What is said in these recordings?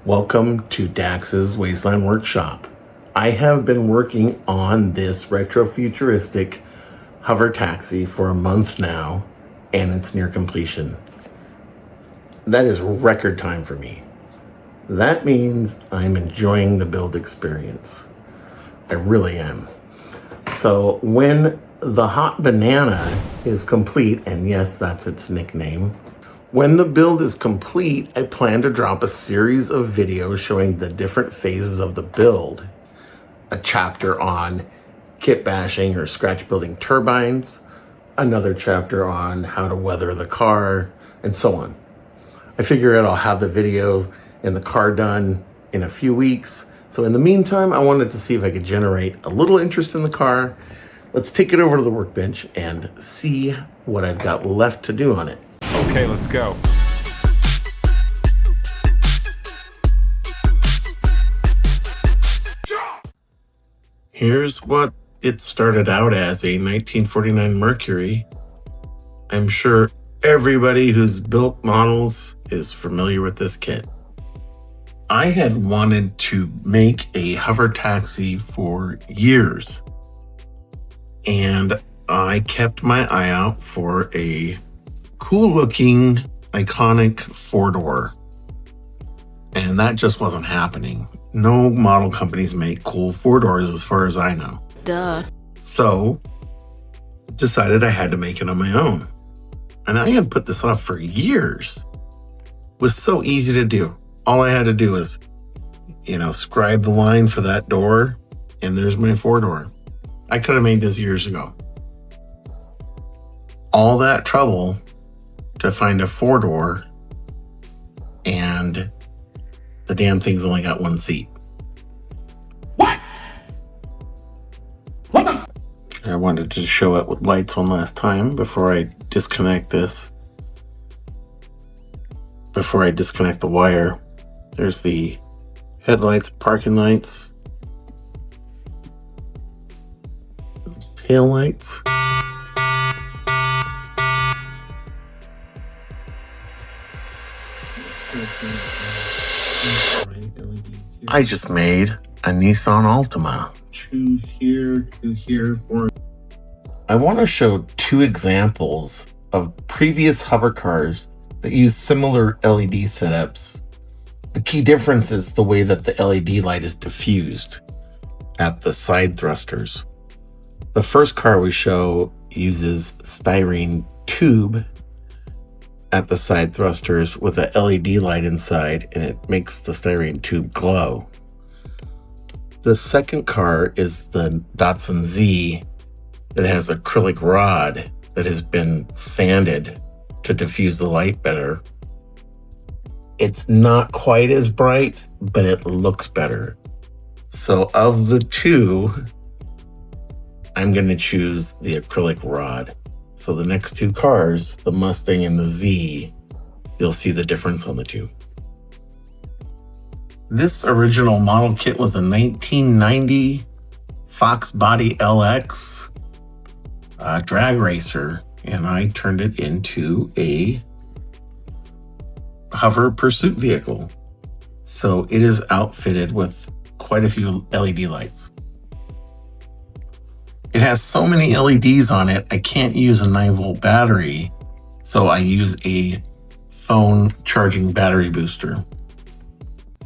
Welcome to Dax's Wasteland Workshop. I have been working on this retro-futuristic hover taxi for a month now, and it's near completion. That is record time for me. That means I'm enjoying the build experience. I really am. So when the hot banana is complete, and yes, that's its nickname, when the build is complete, I plan to drop a series of videos showing the different phases of the build. A chapter on kit bashing or scratch building turbines, another chapter on how to weather the car, and so on. I figure I'll have the video and the car done in a few weeks. So in the meantime, I wanted to see if I could generate a little interest in the car. Let's take it over to the workbench and see what I've got left to do on it. Okay, let's go. Here's what it started out as, a 1949 Mercury. I'm sure everybody who's built models is familiar with this kit. I had wanted to make a hover taxi for years, and I kept my eye out for a cool looking, iconic four-door. And that just wasn't happening. No model companies make cool four-doors as far as I know. Duh. So, decided I had to make it on my own. And I had put this off for years. It was so easy to do. All I had to do was, scribe the line for that door, and there's my four-door. I could have made this years ago. All that trouble to find a four-door, and the damn thing's only got one seat. What the? I wanted to show it with lights one last time before I disconnect this. Before I disconnect the wire, there's the headlights, parking lights, tail lights. I just made a Nissan Altima. Two here, four. I want to show two examples of previous hover cars that use similar LED setups. The key difference is the way that the LED light is diffused at the side thrusters. The first car we show uses styrene tube at the side thrusters with a LED light inside, and it makes the styrene tube glow. The second car is the Datsun Z that has acrylic rod that has been sanded to diffuse the light better. It's not quite as bright, but it looks better. So of the two, I'm going to choose the acrylic rod. So the next two cars, the Mustang and the Z, you'll see the difference on the two. This original model kit was a 1990 Fox Body LX drag racer, and I turned it into a hover pursuit vehicle. So it is outfitted with quite a few LED lights. It has so many LEDs on it, I can't use a 9-volt battery, so I use a phone charging battery booster.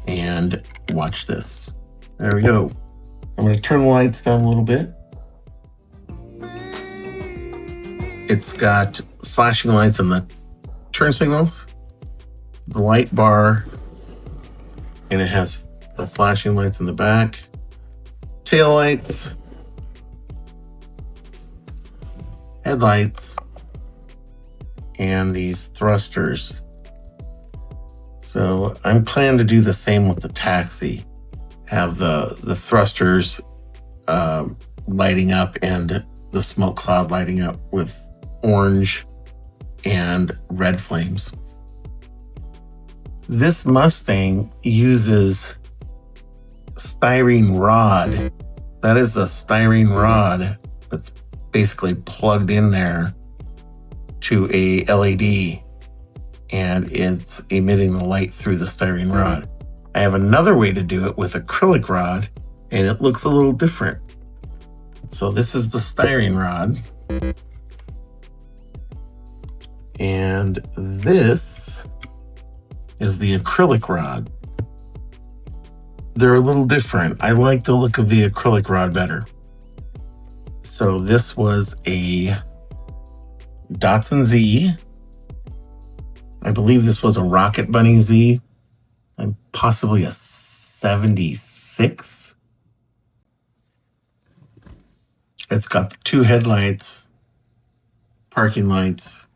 And watch this. There we go. I'm going to turn the lights down a little bit. It's got flashing lights on the turn signals, the light bar, and it has the flashing lights in the back, tail lights, headlights, and these thrusters. So I'm planning to do the same with the taxi. Have the thrusters lighting up and the smoke cloud lighting up with orange and red flames. This Mustang uses styrene rod. That is a styrene rod that's basically plugged in there to a LED, and it's emitting the light through the styrene rod. I have another way to do it with acrylic rod, and it looks a little different. So this is the styrene rod. And this is the acrylic rod. They're a little different. I like the look of the acrylic rod better. So this was a Datsun Z. I believe this was a Rocket Bunny Z, and possibly a 76. It's got the 2 headlights, parking lights,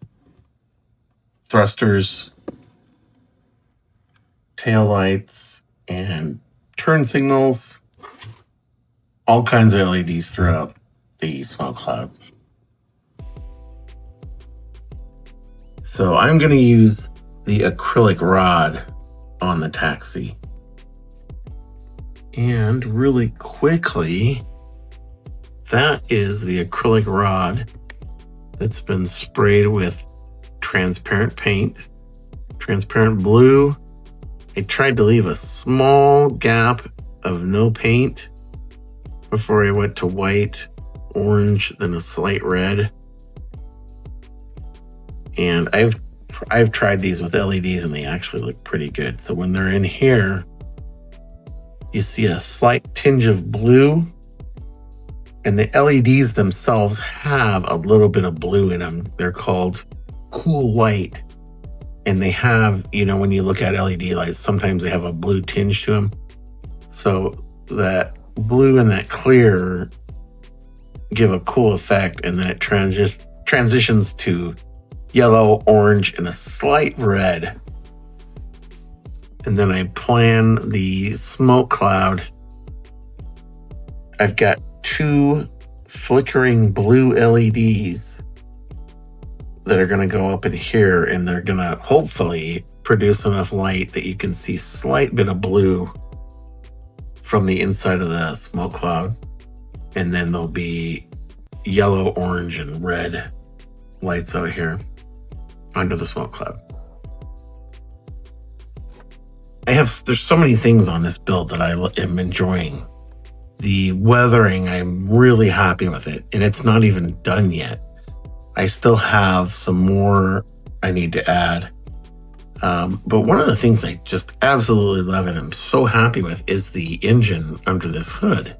thrusters, tail lights, and turn signals, all kinds of LEDs throughout the smoke cloud. So I'm going to use the acrylic rod on the taxi. And really quickly, that is the acrylic rod that's been sprayed with transparent paint, transparent blue. I tried to leave a small gap of no paint before I went to white, orange, then a slight red. And I've tried these with LEDs and they actually look pretty good. So when they're in here, you see a slight tinge of blue, and the LEDs themselves have a little bit of blue in them. They're called cool white. And they have, you know, when you look at LED lights, sometimes they have a blue tinge to them. So that blue and that clear give a cool effect, and then it transitions to yellow, orange, and a slight red. And then I plan the smoke cloud. I've got 2 flickering blue LEDs that are going to go up in here, and they're going to hopefully produce enough light that you can see a slight bit of blue from the inside of the smoke cloud. And then there'll be yellow, orange, and red lights out here under the smoke cloud. There's so many things on this build that I am enjoying. The weathering, I'm really happy with it, and it's not even done yet. I still have some more I need to add. But one of the things I just absolutely love and I'm so happy with is the engine under this hood.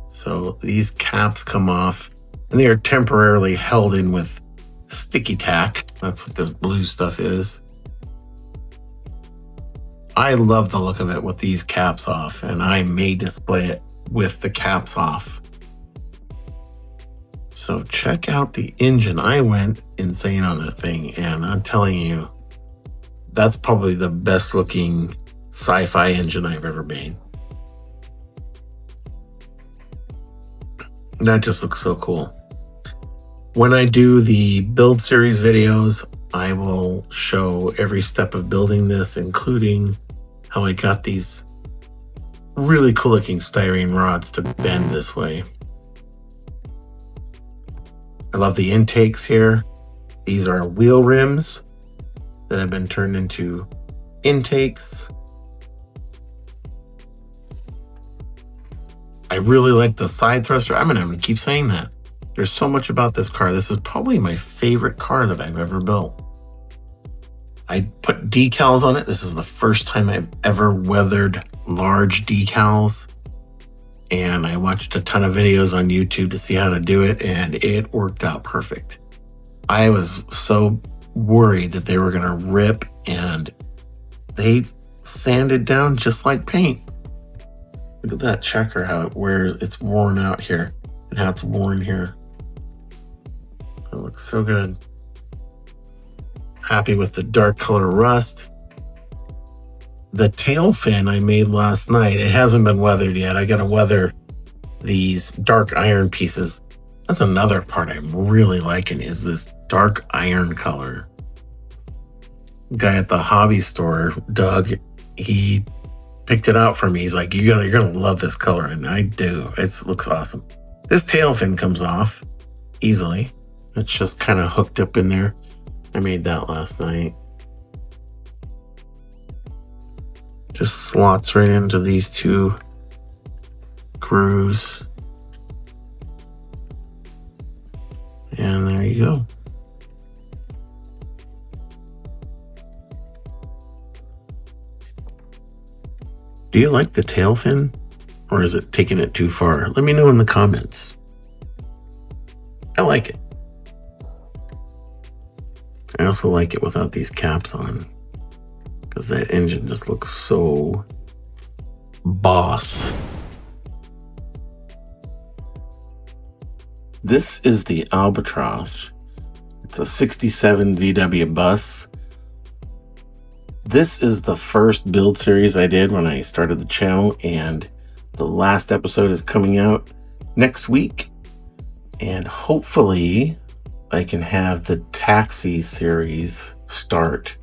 So these caps come off, and they are temporarily held in with sticky tack. That's what this blue stuff is. I love the look of it with these caps off, and I may display it with the caps off. So check out the engine. I went insane on that thing, and I'm telling you, that's probably the best looking sci-fi engine I've ever made. That just looks so cool. When I do the build series videos, I will show every step of building this, including how I got these really cool looking styrene rods to bend this way. I love the intakes here. These are wheel rims that have been turned into intakes. I really like the side thruster. I'm gonna keep saying that. There's so much about this car. This is probably my favorite car that I've ever built. I put decals on it. This is the first time I've ever weathered large decals. And I watched a ton of videos on YouTube to see how to do it, and it worked out perfect. I was so worried that they were gonna rip, and they sanded down just like paint. Look at that checker, where it's worn out here and how it's worn here. It looks so good. Happy with the dark color rust. The tail fin I made last night, it hasn't been weathered yet. I gotta weather these dark iron pieces. That's another part I'm really liking, is this dark iron color. Guy at the hobby store, Doug, he picked it out for me. He's like, you're gonna love this color, and I do. It looks awesome. This tail fin comes off easily. It's just kind of hooked up in there. I made that last night. Just slots right into these two grooves. And there you go. Do you like the tail fin? Or is it taking it too far? Let me know in the comments. I like it. I also like it without these caps on, because that engine just looks so boss. This is the Albatross. It's a 67 VW bus. This is the first build series I did when I started the channel, and the last episode is coming out next week. And hopefully I can have the taxi series start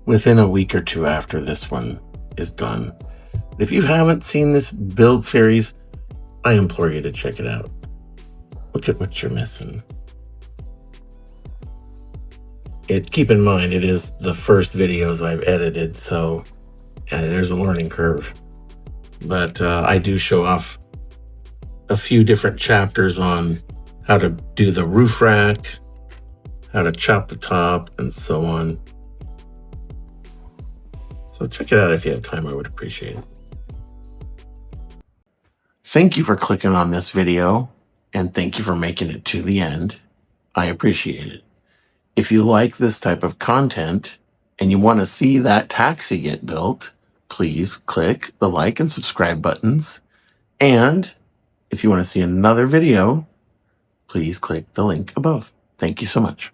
within a week or two after this one is done. If you haven't seen this build series, I implore you to check it out. Look at what you're missing. Keep in mind, it is the first videos I've edited, so there's a learning curve. But I do show off a few different chapters on how to do the roof rack, how to chop the top, and so on. So check it out if you have time. I would appreciate it. Thank you for clicking on this video, and thank you for making it to the end. I appreciate it. If you like this type of content and you want to see that taxi get built, please click the like and subscribe buttons. And if you want to see another video, please click the link above. Thank you so much.